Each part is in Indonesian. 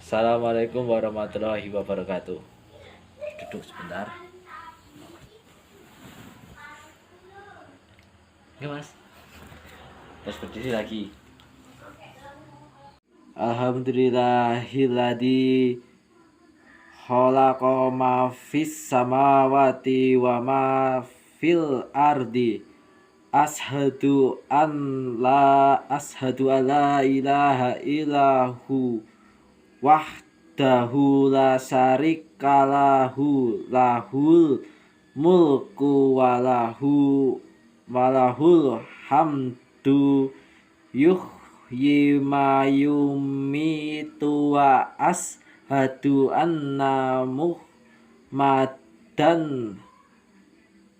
Assalamualaikum warahmatullahi wabarakatuh. Duduk sebentar. Ya mas. Terus berdiri lagi. Alhamdulillahilladzi khalaqa ma fis samawati wa ma fil ardi. Ashhadu an la ilaha illahu wahdahu la syarika lahu lahul mulku walahul hamdu yuhyi ma yumitu wa ashhadu anna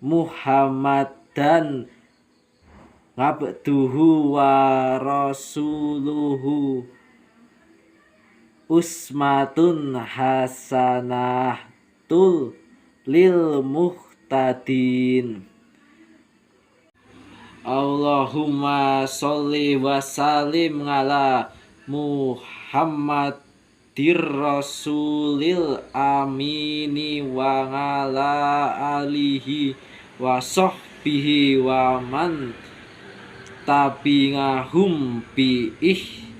muhammadan ngabduhu wa rasuluhu usmatun hasanatul lil muhtadin. Allahumma sholli wa sallim ala Muhammadir Rasulil Amini wa ala alihi wa sahbihi wa man tabi'ahum bi ihsanin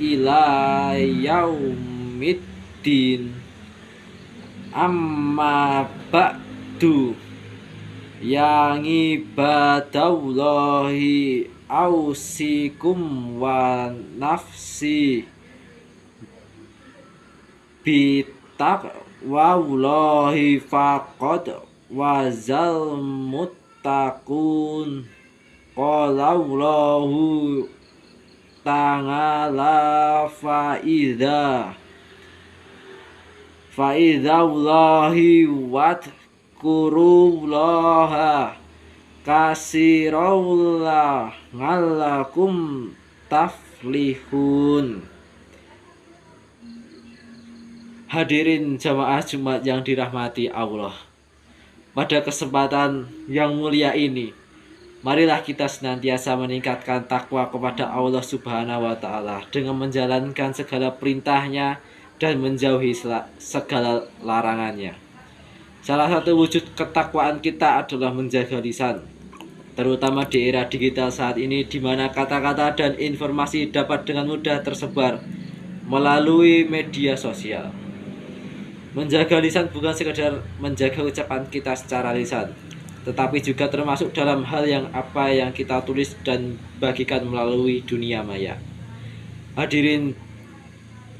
ila yaumiddin. Amma ba'du, yang ibadallahi ausikum wa nafsi bitaqwallahi faqad wazal muttaqun. Qala Allahu ta'ala fa'idhallahi wadkurullaha kasirawla ngalakum taflihun. Hadirin jamaah Jumat yang dirahmati Allah, pada kesempatan yang mulia ini, marilah kita senantiasa meningkatkan takwa kepada Allah Subhanahu wa Ta'ala dengan menjalankan segala perintahnya dan menjauhi segala larangannya. Salah satu wujud ketakwaan kita adalah menjaga lisan, terutama di era digital saat ini, di mana kata-kata dan informasi dapat dengan mudah tersebar melalui media sosial. Menjaga lisan bukan sekadar menjaga ucapan kita secara lisan, tetapi juga termasuk dalam hal yang apa yang kita tulis dan bagikan melalui dunia maya. Hadirin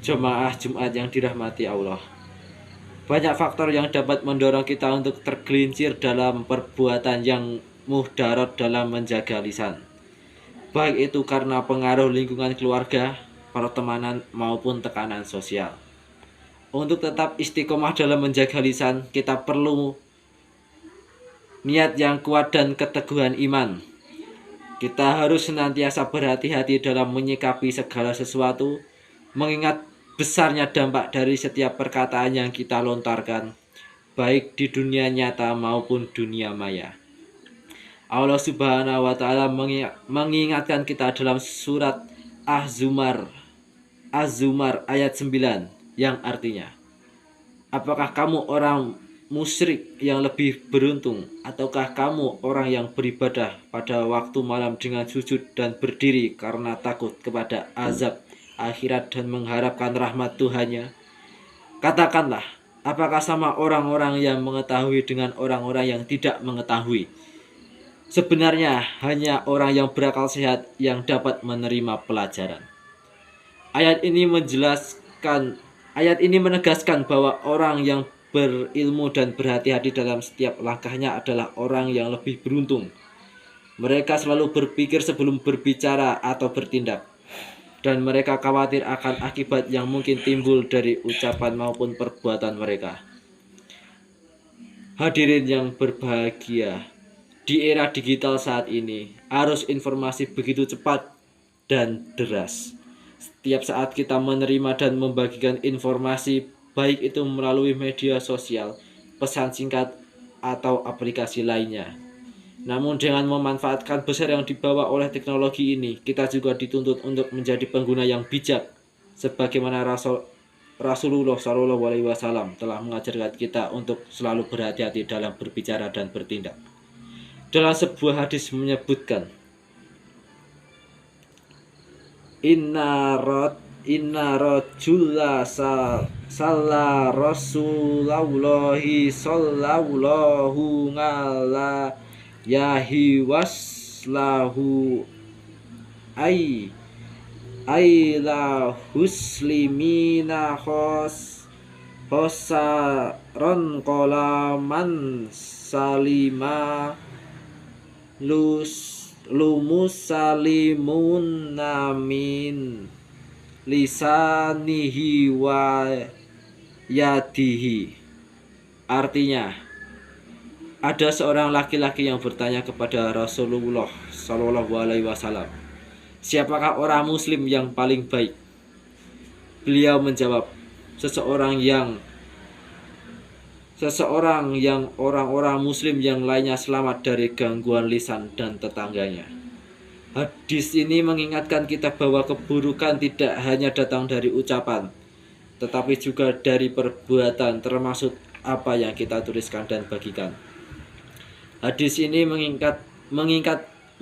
jemaah Jumat yang dirahmati Allah, banyak faktor yang dapat mendorong kita untuk tergelincir dalam perbuatan yang mudarat dalam menjaga lisan, baik itu karena pengaruh lingkungan keluarga, pertemanan, maupun tekanan sosial. Untuk tetap istiqomah dalam menjaga lisan, kita perlu niat yang kuat dan keteguhan iman. Kita harus senantiasa berhati-hati dalam menyikapi segala sesuatu, mengingat besarnya dampak dari setiap perkataan yang kita lontarkan, baik di dunia nyata maupun dunia maya. Allah Subhanahu wa Ta'ala mengingatkan kita dalam surat Az-Zumar ayat 9, yang artinya, apakah kamu orang musyrik yang lebih beruntung, ataukah kamu orang yang beribadah pada waktu malam dengan sujud dan berdiri karena takut kepada azab akhirat dan mengharapkan rahmat Tuhannya? Katakanlah, apakah sama orang-orang yang mengetahui dengan orang-orang yang tidak mengetahui? Sebenarnya hanya orang yang berakal sehat yang dapat menerima pelajaran. Ayat ini menegaskan bahwa orang yang berilmu dan berhati-hati dalam setiap langkahnya adalah orang yang lebih beruntung. Mereka selalu berpikir sebelum berbicara atau bertindak, dan mereka khawatir akan akibat yang mungkin timbul dari ucapan maupun perbuatan mereka. Hadirin yang berbahagia, di era digital saat ini, arus informasi begitu cepat dan deras. Setiap saat kita menerima dan membagikan informasi, baik itu melalui media sosial, pesan singkat, atau aplikasi lainnya. Namun dengan memanfaatkan besar yang dibawa oleh teknologi ini, kita juga dituntut untuk menjadi pengguna yang bijak sebagaimana Rasulullah Shallallahu Alaihi Wasallam telah mengajarkan kita untuk selalu berhati-hati dalam berbicara dan bertindak. Dalam sebuah hadis menyebutkan, Inna rajula salla Rasulullahi sallallahu alaihi waslahu la huslimina khosaron kolaman salima lumusalimun namin lisanihi wa yadihi. Artinya, ada seorang laki-laki yang bertanya kepada Rasulullah Shallallahu Alaihi Wasallam, siapakah orang Muslim yang paling baik? Beliau menjawab, seseorang yang orang-orang Muslim yang lainnya selamat dari gangguan lisan dan tetangganya. Hadis ini mengingatkan kita bahwa keburukan tidak hanya datang dari ucapan, tetapi juga dari perbuatan, termasuk apa yang kita tuliskan dan bagikan. Hadis ini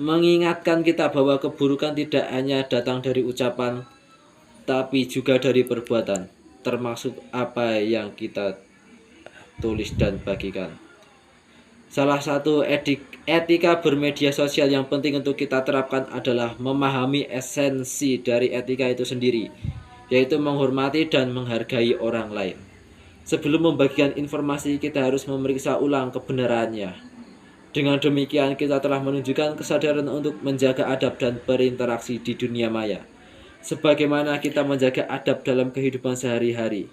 mengingatkan kita bahwa keburukan tidak hanya datang dari ucapan, tapi juga dari perbuatan, termasuk apa yang kita tulis dan bagikan. Salah satu etika bermedia sosial yang penting untuk kita terapkan adalah memahami esensi dari etika itu sendiri, yaitu menghormati dan menghargai orang lain. Sebelum membagikan informasi, kita harus memeriksa ulang kebenarannya. Dengan demikian, kita telah menunjukkan kesadaran untuk menjaga adab dan berinteraksi di dunia maya, sebagaimana kita menjaga adab dalam kehidupan sehari-hari.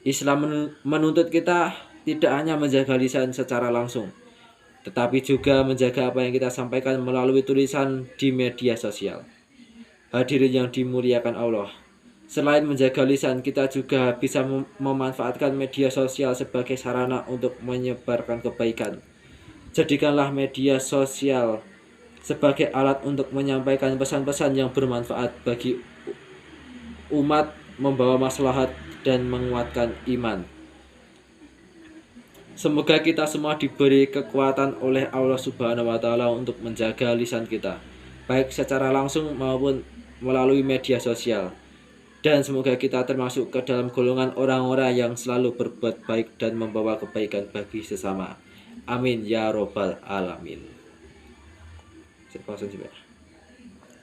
Islam menuntut kita tidak hanya menjaga lisan secara langsung, tetapi juga menjaga apa yang kita sampaikan melalui tulisan di media sosial. Hadirin yang dimuliakan Allah, selain menjaga lisan, kita juga bisa memanfaatkan media sosial sebagai sarana untuk menyebarkan kebaikan. Jadikanlah media sosial sebagai alat untuk menyampaikan pesan-pesan yang bermanfaat bagi umat, membawa maslahat dan menguatkan iman. Semoga kita semua diberi kekuatan oleh Allah Subhanahu wa Ta'ala untuk menjaga lisan kita, baik secara langsung maupun melalui media sosial. Dan semoga kita termasuk ke dalam golongan orang-orang yang selalu berbuat baik dan membawa kebaikan bagi sesama. Amin ya robbal alamin.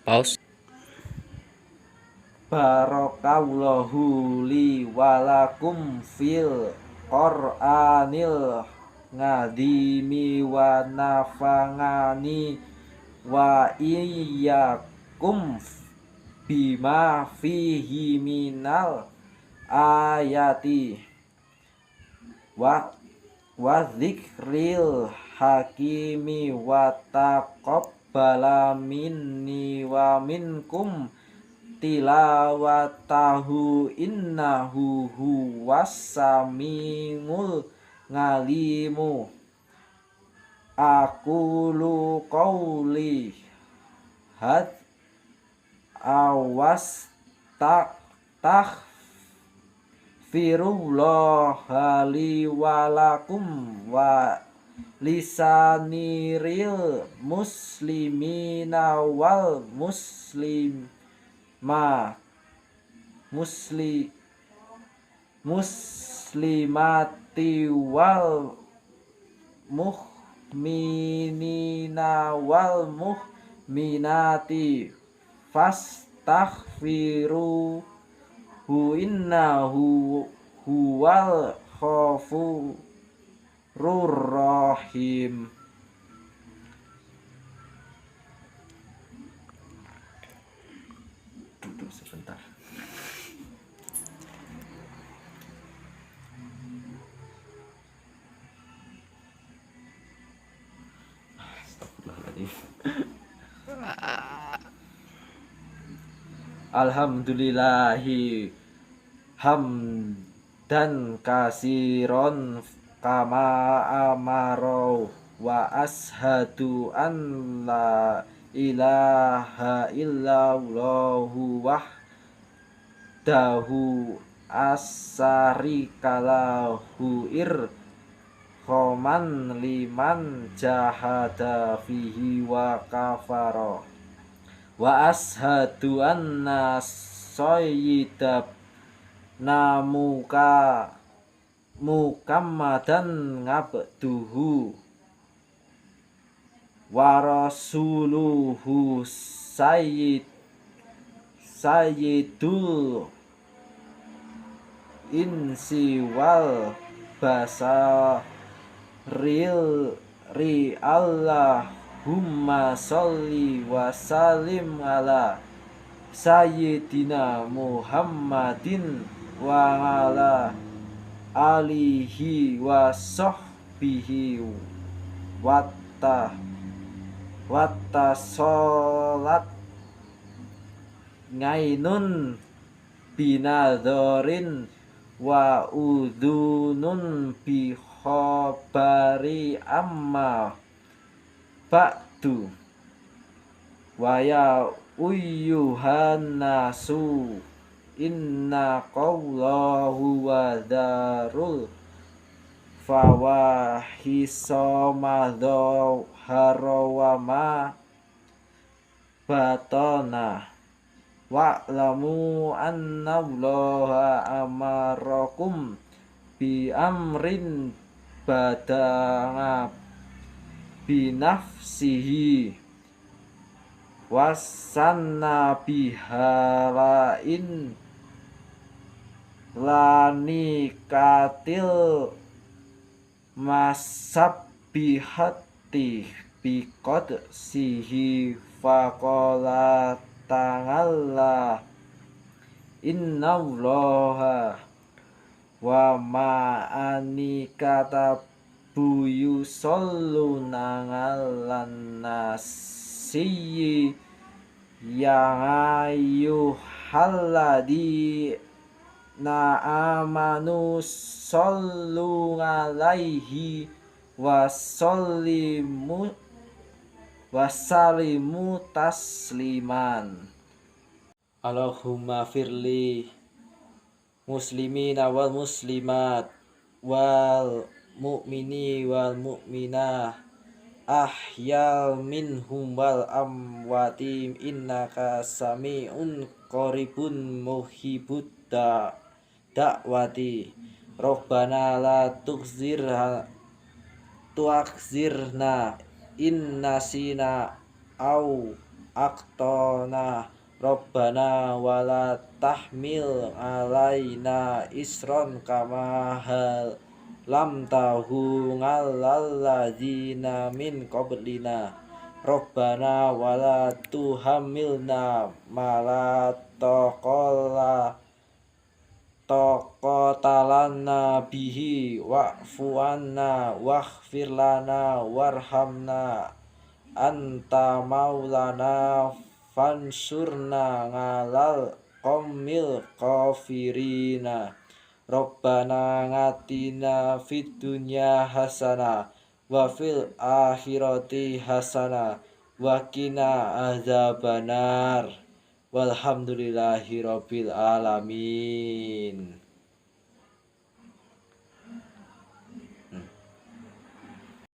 Pause. Barakallahu li walakum fil Qur'anil ngadimi wa nafangani wa iyyakum bima fihi minal ayati wa dzikril hakimi wa taqabbala minni wa minkum tilawatahu innahu huwas samiul ngalimu. Aqulu qawli had awas taghfirullah li walakum wa lisaniril muslimina wal muslimati wal mu'minina wal mu'minati fastaghfiruhu innahu huwal ghafurur rahim. Duduk sebentar. Alhamdulillahi hamdan kasiron kama amaro wa ashadu an la ilaha illallahu dahu asari kalahu khoman liman jahada fihi wa kafaro wa ashadu anna sayyidab namuka mukammadan ngabduhu wa rasuluhu sayyidul insi wal basaril ri Allahumma sholli wa salim ala sayyidina Muhammadin wa ala alihi wa sahbihi watta sholat ngainun binadhorin wa udhunun bi khabari amma ba'du wa ya uyyuhan nasu inna qawlahu wa darul fawahisa madhahara wa ma batana wa'lamu anna allaha amarakum bi amrin badanga binafsihi wasanna bihalain lanikatil masabbihati biqad sihi faqala ta'ala innallaha wa ma'ani katabu yusalluna 'alan nasiyyi ya ayyuhalladzina amanu sallu 'alaihi wa sallimu wasalimu tasliman. Allahumma firli muslimina wal muslimat wal mu'mini wal mu'minah ahyal minhum wal amwati innaka sami'un qaribun muhibud da'wati Rabbana la tuakhzirna in nasina au aqtana Rabbana wala tahmil alaina isron kama hal lam tahu ngalalladzina min qablina Rabbana wala tuhamilna mala taqatalana bihi wa'fu anna waghfir lana warhamna anta maulana fansurna ngalal qaumil kafirina Rabbana ngatina fid dunya hasanah wa fil akhirati hasanah wa qina azabannar walhamdulillahi rabbil alamin.